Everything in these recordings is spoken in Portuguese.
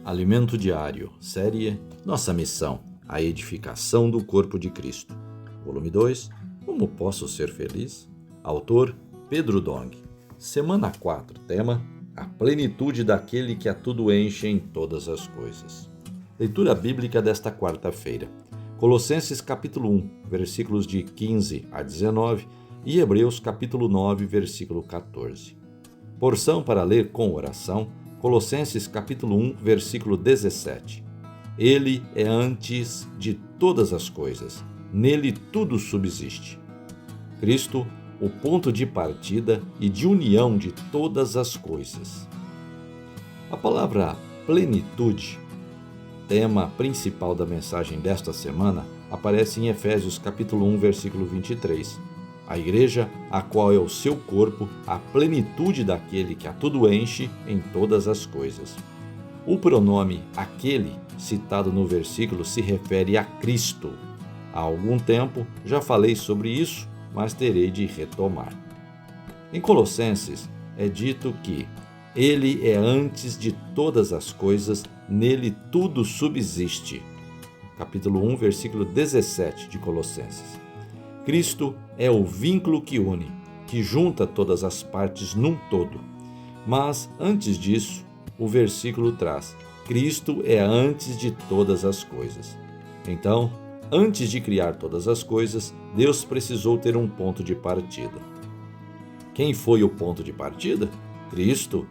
Alimento Diário, série Nossa Missão, a edificação do corpo de Cristo. Volume 2, Como posso ser feliz? Autor Pedro Dong. Semana 4, tema A plenitude daquele que a tudo enche em todas as coisas. Leitura bíblica desta quarta-feira. Colossenses capítulo 1, versículos de 15 a 19 e Hebreus capítulo 9, versículo 14. Porção para ler com oração, Colossenses capítulo 1, versículo 17. Ele é antes de todas as coisas, nele tudo subsiste. Cristo, o ponto de partida e de união de todas as coisas. A palavra plenitude, tema principal da mensagem desta semana, aparece em Efésios capítulo 1, versículo 23. A igreja, a qual é o seu corpo, a plenitude daquele que a tudo enche em todas as coisas. O pronome aquele, citado no versículo, se refere a Cristo. Há algum tempo já falei sobre isso, mas terei de retomar. Em Colossenses é dito que ele é antes de todas as coisas, nele tudo subsiste. Capítulo 1, versículo 17 de Colossenses. Cristo é o vínculo que une, que junta todas as partes num todo. Mas, antes disso, o versículo traz: Cristo é antes de todas as coisas. Então, antes de criar todas as coisas, Deus precisou ter um ponto de partida. Quem foi o ponto de partida? Cristo.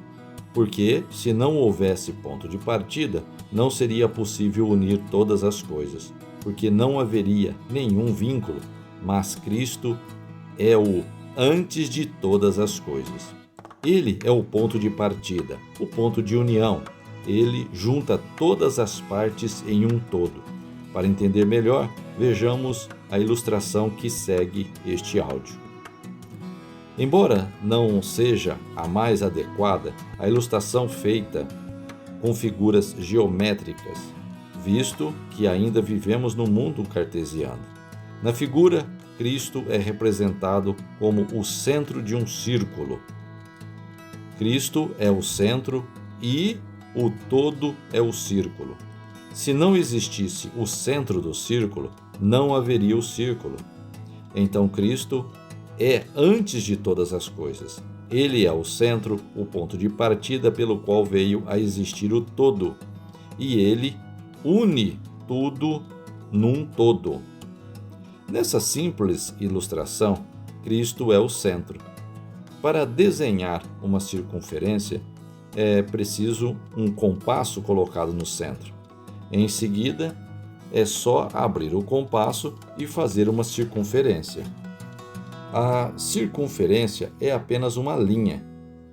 Porque, se não houvesse ponto de partida, não seria possível unir todas as coisas, porque não haveria nenhum vínculo. Mas Cristo é o antes de todas as coisas. Ele é o ponto de partida, o ponto de união. Ele junta todas as partes em um todo. Para entender melhor, vejamos a ilustração que segue este áudio. Embora não seja a mais adequada, a ilustração feita com figuras geométricas, visto que ainda vivemos no mundo cartesiano. Na figura, Cristo é representado como o centro de um círculo. Cristo é o centro e o todo é o círculo. Se não existisse o centro do círculo, não haveria o círculo. Então Cristo é antes de todas as coisas. Ele é o centro, o ponto de partida pelo qual veio a existir o todo. E ele une tudo num todo. Nessa simples ilustração, Cristo é o centro. Para desenhar uma circunferência, é preciso um compasso colocado no centro. Em seguida, é só abrir o compasso e fazer uma circunferência. A circunferência é apenas uma linha,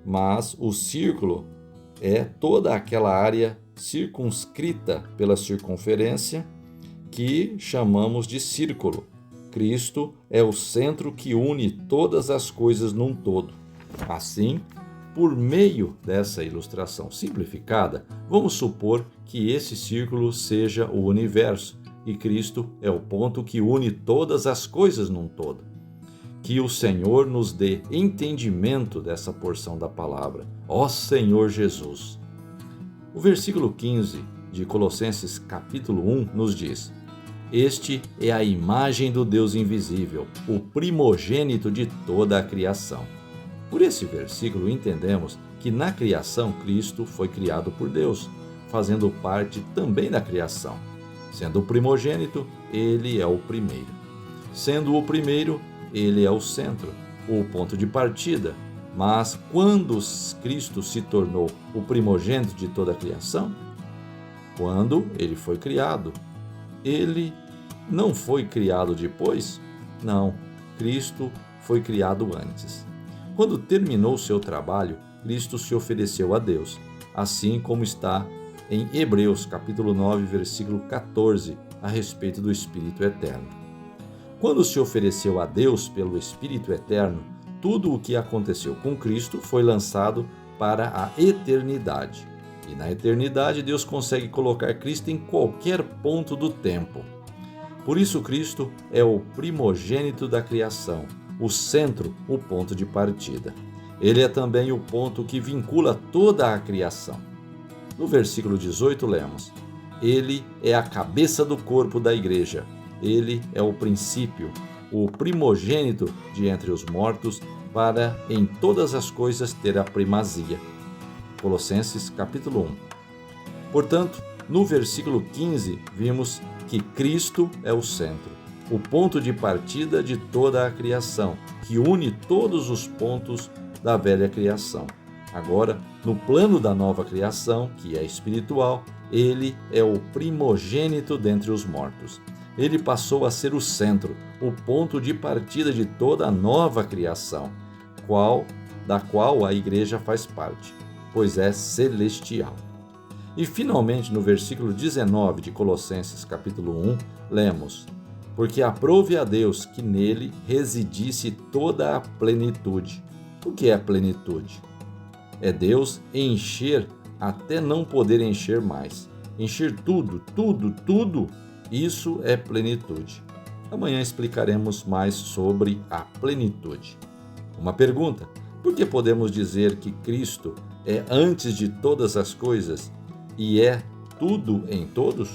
mas o círculo é toda aquela área circunscrita pela circunferência que chamamos de círculo. Cristo é o centro que une todas as coisas num todo. Assim, por meio dessa ilustração simplificada, vamos supor que esse círculo seja o universo e Cristo é o ponto que une todas as coisas num todo. Que o Senhor nos dê entendimento dessa porção da palavra. Ó Senhor Jesus! O versículo 15 de Colossenses capítulo 1 nos diz: Este é a imagem do Deus invisível, o primogênito de toda a criação. Por esse versículo entendemos que na criação Cristo foi criado por Deus, fazendo parte também da criação. Sendo o primogênito, ele é o primeiro. Sendo o primeiro, ele é o centro, o ponto de partida. Mas quando Cristo se tornou o primogênito de toda a criação? Quando ele foi criado. Ele não foi criado depois? Não, Cristo foi criado antes. Quando terminou seu trabalho, Cristo se ofereceu a Deus, assim como está em Hebreus capítulo 9, versículo 14, a respeito do Espírito Eterno. Quando se ofereceu a Deus pelo Espírito Eterno, tudo o que aconteceu com Cristo foi lançado para a eternidade. E na eternidade, Deus consegue colocar Cristo em qualquer ponto do tempo. Por isso, Cristo é o primogênito da criação, o centro, o ponto de partida. Ele é também o ponto que vincula toda a criação. No versículo 18 lemos: Ele é a cabeça do corpo da igreja. Ele é o princípio, o primogênito de entre os mortos, para em todas as coisas ter a primazia. Colossenses capítulo 1. Portanto, no versículo 15, vimos que Cristo é o centro, o ponto de partida de toda a criação, que une todos os pontos da velha criação. Agora, no plano da nova criação, que é espiritual, ele é o primogênito dentre os mortos. Ele passou a ser o centro, o ponto de partida de toda a nova criação, da qual a igreja faz parte, pois é celestial. E finalmente, no versículo 19 de Colossenses capítulo 1, lemos: Porque aprove a Deus que nele residisse toda a plenitude. O que é a plenitude? É Deus encher até não poder encher mais. Encher tudo, tudo, tudo, isso é plenitude. Amanhã explicaremos mais sobre a plenitude. Uma pergunta: por que podemos dizer que Cristo é antes de todas as coisas e é tudo em todos?